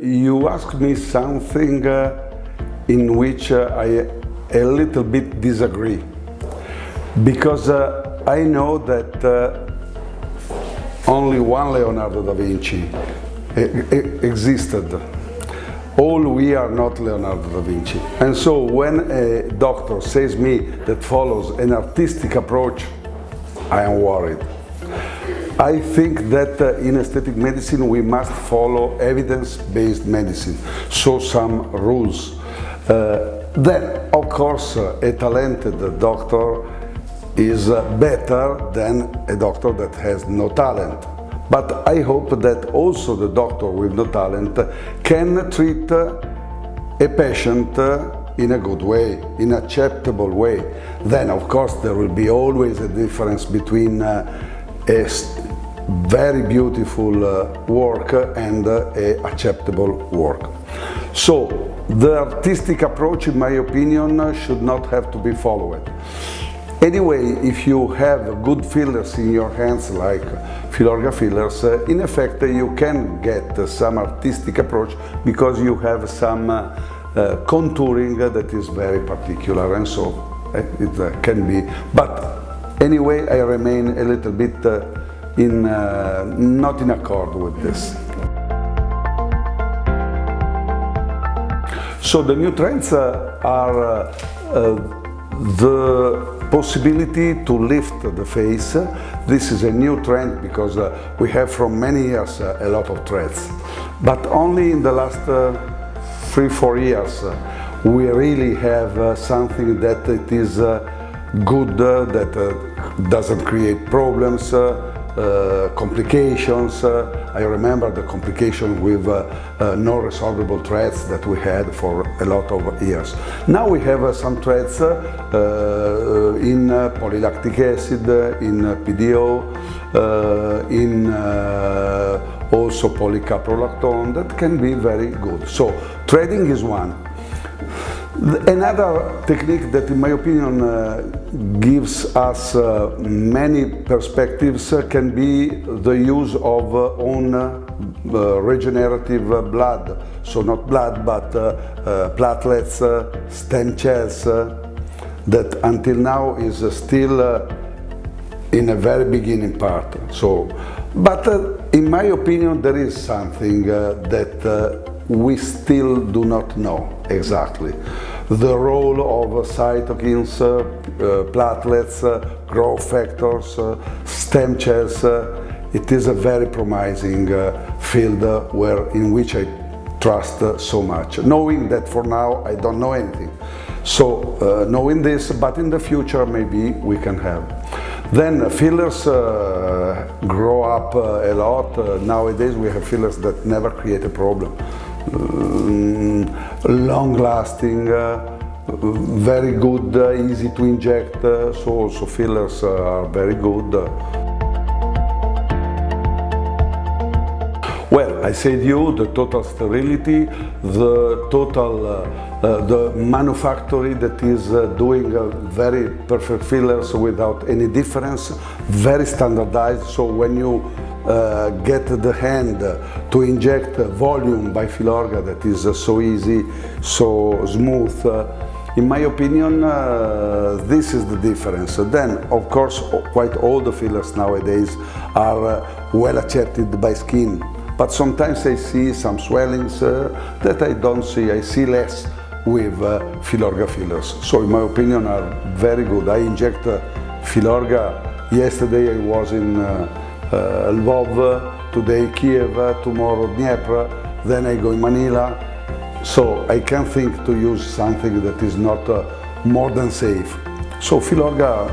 You ask me something in which I a little bit disagree, because I know that only one Leonardo da Vinci existed. All we are not Leonardo da Vinci. And so when a doctor says me that follows an artistic approach, I am worried. I think that in aesthetic medicine we must follow evidence-based medicine, so some rules. Then, of course, a talented doctor is better than a doctor that has no talent. But I hope that also the doctor with no talent can treat a patient in a good way, in an acceptable way. Then, of course, there will be always a difference between a very beautiful work and acceptable work. So the artistic approach, in my opinion, should not have to be followed. Anyway, if you have good fillers in your hands, like Filorga fillers, in effect you can get some artistic approach because you have some contouring that is very particular, and so it can be. But anyway, I remain a little bit not in accord with this. So the new trends are the possibility to lift the face. This is a new trend because we have from many years a lot of threads. But only in the last 3-4 years we really have something that it is good, that doesn't create problems, complications. I remember the complications with non-resorbable threads that we had for a lot of years. Now we have some threads in polylactic acid, in PDO, in also polycaprolactone that can be very good. So threading is one. Another technique that, in my opinion, gives us many perspectives can be the use of own regenerative blood. So not blood, but platelets, stem cells, that until now is still in a very beginning part. So, but in my opinion, there is something that we still do not know exactly. The role of cytokines, platelets, growth factors, stem cells. It is a very promising field in which I trust so much, knowing that for now I don't know anything. So knowing this, but in the future maybe we can have. Then fillers grow up a lot. Nowadays we have fillers that never create a problem. Long-lasting, very good, easy to inject, so also fillers are very good. Well, I said you, the total sterility, the total, the manufactory that is doing very perfect fillers without any difference, very standardized, so when you get the hand to inject volume by Filorga, that is so easy, so smooth. In my opinion, this is the difference. Then, of course, quite all the fillers nowadays are well accepted by skin, but sometimes I see some swellings that I don't see. I see less with Filorga fillers. So, in my opinion, are very good. I inject Filorga. Yesterday I was in Lvov, today Kiev, tomorrow Dnieper, then I go in Manila. So I can't think to use something that is not more than safe. So Filorga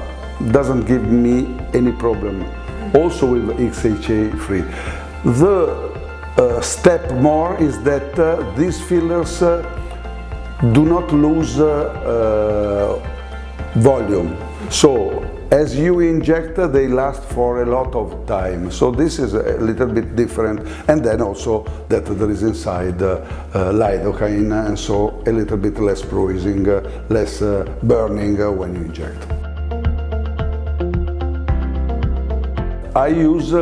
doesn't give me any problem, also with XHA free. The step more is that these fillers do not lose volume. So as you inject, they last for a lot of time. So this is a little bit different. And then also that there is inside lidocaine, and so a little bit less bruising, less burning when you inject. I use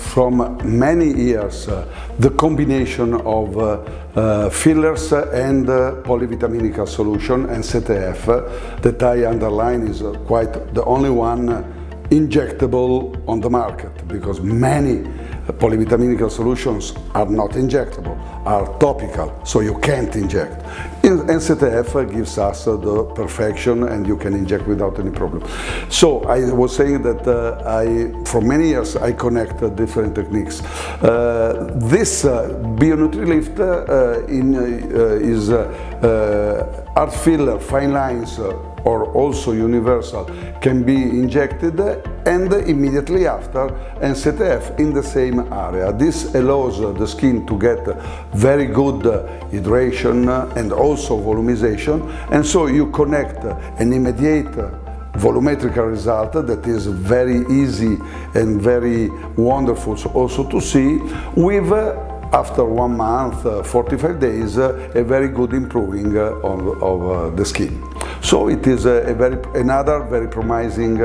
from many years the combination of fillers and polyvitaminical solution, NCTF, that I underline is quite the only one injectable on the market, because many polyvitaminical solutions are not injectable, are topical, so you can't inject. NCTF gives us the perfection, and you can inject without any problem. So I was saying that for many years I connect different techniques. This BioNutriLift is art filler, fine lines, or also universal, can be injected and immediately after NCTF in the same area. This allows the skin to get very good hydration and also volumization, and so you connect an immediate volumetrical result that is very easy and very wonderful also to see, with after 1 month, 45 days, a very good improving of the skin. So it is another very promising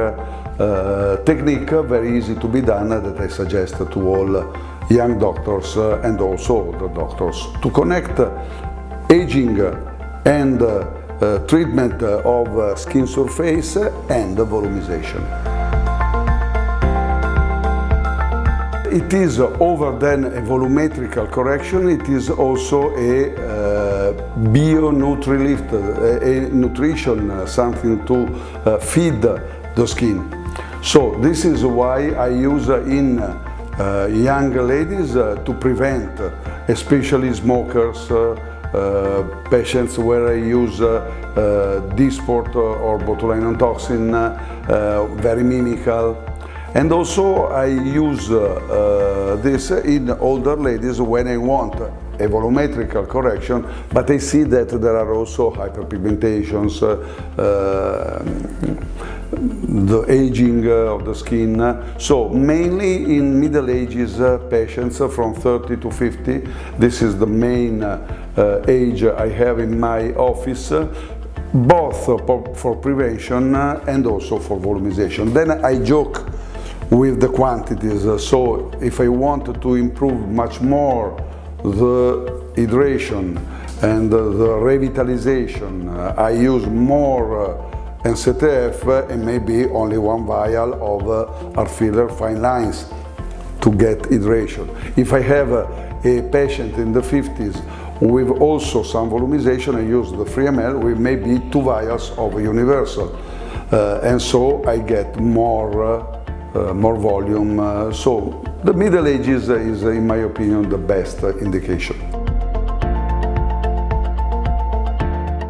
technique, very easy to be done, that I suggest to all young doctors and also older doctors, to connect aging and treatment of skin surface and volumization. It is over than a volumetrical correction, it is also a BioNutriLift, a nutrition, something to feed the skin. So this is why I use in young ladies to prevent, especially smokers, patients where I use Dysport or botulinum toxin, very mimical. And also I use this in older ladies when I want a volumetrical correction, but I see that there are also hyperpigmentations, the aging of the skin. So mainly in middle ages patients from 30 to 50, this is the main age I have in my office, both for prevention and also for volumization. Then I joke with the quantities, so if I want to improve much more the hydration and the revitalization, I use more NCTF and maybe only 1 vial of art filler fine lines to get hydration. If I have a patient in the 50s with also some volumization, I use the 3 ml with maybe 2 vials of universal, and so I get more volume. So the middle ages is, in my opinion, the best indication.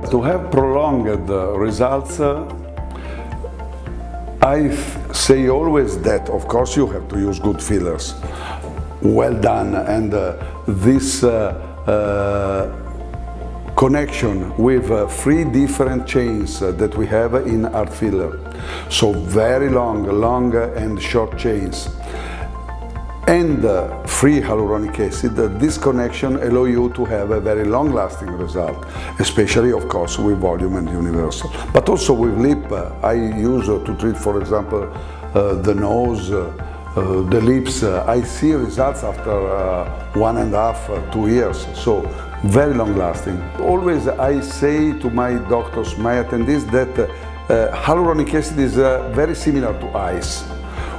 To have prolonged results, I say always that, of course, you have to use good fillers, well done, and this connection with 3 different chains that we have in art filler. So very long and short chains. And free hyaluronic acid, this connection allows you to have a very long-lasting result, especially, of course, with volume and universal. But also with lip, I use to treat, for example, the nose, the lips. I see results after 1.5, 2 years. So very long-lasting. Always I say to my doctors, my attendees, that hyaluronic acid is very similar to ice.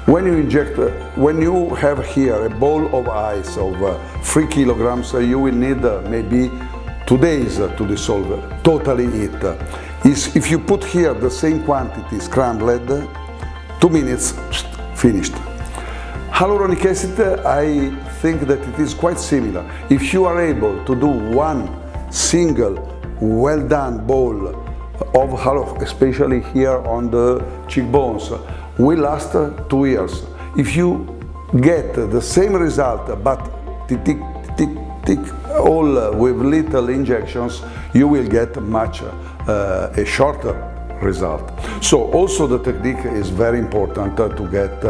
When you inject, when you have here a bowl of ice of 3 kilograms, you will need maybe 2 days to dissolve totally it. If you put here the same quantity scrambled, 2 minutes, finished. Hyaluronic acid, I think that it is quite similar. If you are able to do 1 single well done bowl of hyaluronic, especially here on the cheekbones, will last 2 years. If you get the same result but tick, tick, tick, all with little injections, you will get much a shorter result. So also the technique is very important to get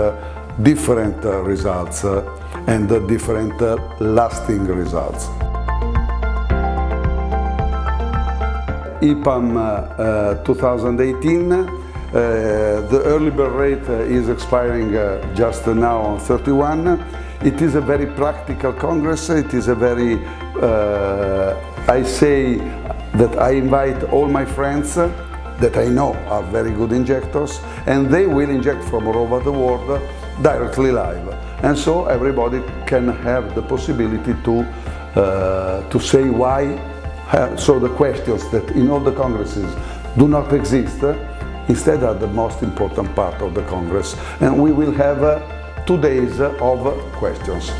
different results and different lasting results. EPAM 2018, the early bird rate is expiring just now on 31. It is a very practical Congress. It is a very, I say that I invite all my friends that I know are very good injectors, and they will inject from all over the world directly live. And so everybody can have the possibility to say why. So the questions that in all the congresses do not exist, instead are the most important part of the Congress. And we will have 2 days of questions.